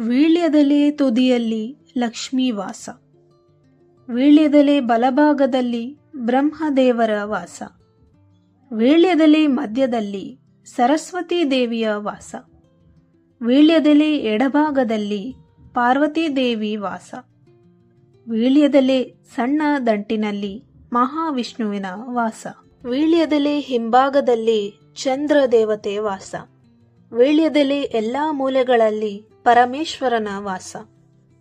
ವೀಳ್ಯದೆಲೆ ತುದಿಯಲ್ಲಿ ಲಕ್ಷ್ಮೀ ವಾಸ. ವೀಳ್ಯದೆಲೆ ಬಲಭಾಗದಲ್ಲಿ ಬ್ರಹ್ಮದೇವರ ವಾಸ. ವೀಳ್ಯದೆಲೆ ಮಧ್ಯದಲ್ಲಿ ಸರಸ್ವತೀ ದೇವಿಯ ವಾಸ. ವೀಳ್ಯದೆಲೆ ಎಡಭಾಗದಲ್ಲಿ ಪಾರ್ವತೀ ದೇವಿ ವಾಸ. ವೀಳ್ಯದೆಲೆ ಸಣ್ಣ ದಂಟಿನಲ್ಲಿ ಮಹಾವಿಷ್ಣುವಿನ ವಾಸ. ವೀಳ್ಯದೆಲೆ ಹಿಂಭಾಗದಲ್ಲಿ ಚಂದ್ರ ದೇವತೆ ವಾಸ. ವೀಳ್ಯದೆಲೆ ಎಲ್ಲ ಮೂಲೆಗಳಲ್ಲಿ ಪರಮೇಶ್ವರನ ವಾಸ.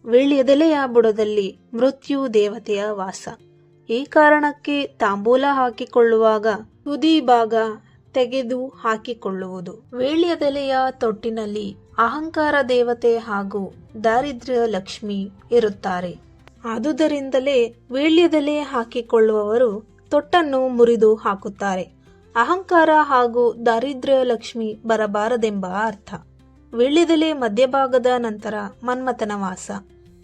ವೀಳ್ಯದೆಲೆಯ ಬುಡದಲ್ಲಿ ಮೃತ್ಯು ದೇವತೆಯ ವಾಸ. ಈ ಕಾರಣಕ್ಕೆ ತಾಂಬೂಲ ಹಾಕಿಕೊಳ್ಳುವಾಗ ತುದಿ ಭಾಗ ತೆಗೆದು ಹಾಕಿಕೊಳ್ಳುವುದು. ವೀಳ್ಯದೆಲೆಯ ತೊಟ್ಟಿನಲ್ಲಿ ಅಹಂಕಾರ ದೇವತೆ ಹಾಗೂ ದಾರಿದ್ರ್ಯ ಲಕ್ಷ್ಮಿ ಇರುತ್ತಾರೆ. ಆದುದರಿಂದಲೇ ವೀಳ್ಯದೆಲೆ ಹಾಕಿಕೊಳ್ಳುವವರು ತೊಟ್ಟನ್ನು ಮುರಿದು ಹಾಕುತ್ತಾರೆ. ಅಹಂಕಾರ ಹಾಗೂ ದಾರಿದ್ರ್ಯ ಲಕ್ಷ್ಮಿ ಬರಬಾರದೆಂಬ ಅರ್ಥ. ವೀಳ್ಯದೆಲೆ ಮಧ್ಯಭಾಗದ ನಂತರ ಮನ್ಮಥನ ವಾಸ.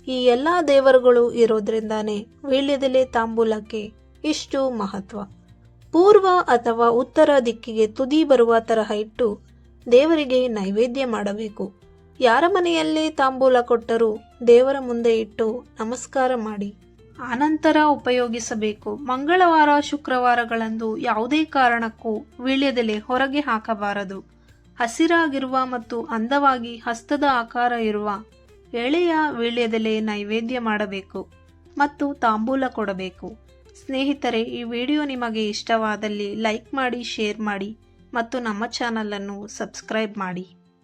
ಈ ಎಲ್ಲ ದೇವರುಗಳು ಇರೋದ್ರಿಂದಾನೇ ವೀಳ್ಯದೆಲೆ ತಾಂಬೂಲಕ್ಕೆ ಇಷ್ಟು ಮಹತ್ವ. ಪೂರ್ವ ಅಥವಾ ಉತ್ತರ ದಿಕ್ಕಿಗೆ ತುದಿ ಬರುವ ತರಹ ಇಟ್ಟು ದೇವರಿಗೆ ನೈವೇದ್ಯ ಮಾಡಬೇಕು. ಯಾರ ಮನೆಯಲ್ಲೇ ತಾಂಬೂಲ ಕೊಟ್ಟರೂ ದೇವರ ಮುಂದೆ ಇಟ್ಟು ನಮಸ್ಕಾರ ಮಾಡಿ ಆನಂತರ ಉಪಯೋಗಿಸಬೇಕು. ಮಂಗಳವಾರ ಶುಕ್ರವಾರಗಳಂದು ಯಾವುದೇ ಕಾರಣಕ್ಕೂ ವೀಳ್ಯದೆಲೆ ಹೊರಗೆ ಹಾಕಬಾರದು. ಹಸಿರಾಗಿರುವ ಮತ್ತು ಅಂದವಾಗಿ ಹಸ್ತದ ಆಕಾರ ಇರುವ ಎಳೆಯ ವೀಳ್ಯದೆಲೆ ನೈವೇದ್ಯ ಮಾಡಬೇಕು ಮತ್ತು ತಾಂಬೂಲ ಕೊಡಬೇಕು. ಸ್ನೇಹಿತರೆ, ಈ ವಿಡಿಯೋ ನಿಮಗೆ ಇಷ್ಟವಾದಲ್ಲಿ ಲೈಕ್ ಮಾಡಿ, ಶೇರ್ ಮಾಡಿ ಮತ್ತು ನಮ್ಮ ಚಾನಲನ್ನು ಸಬ್ಸ್ಕ್ರೈಬ್ ಮಾಡಿ.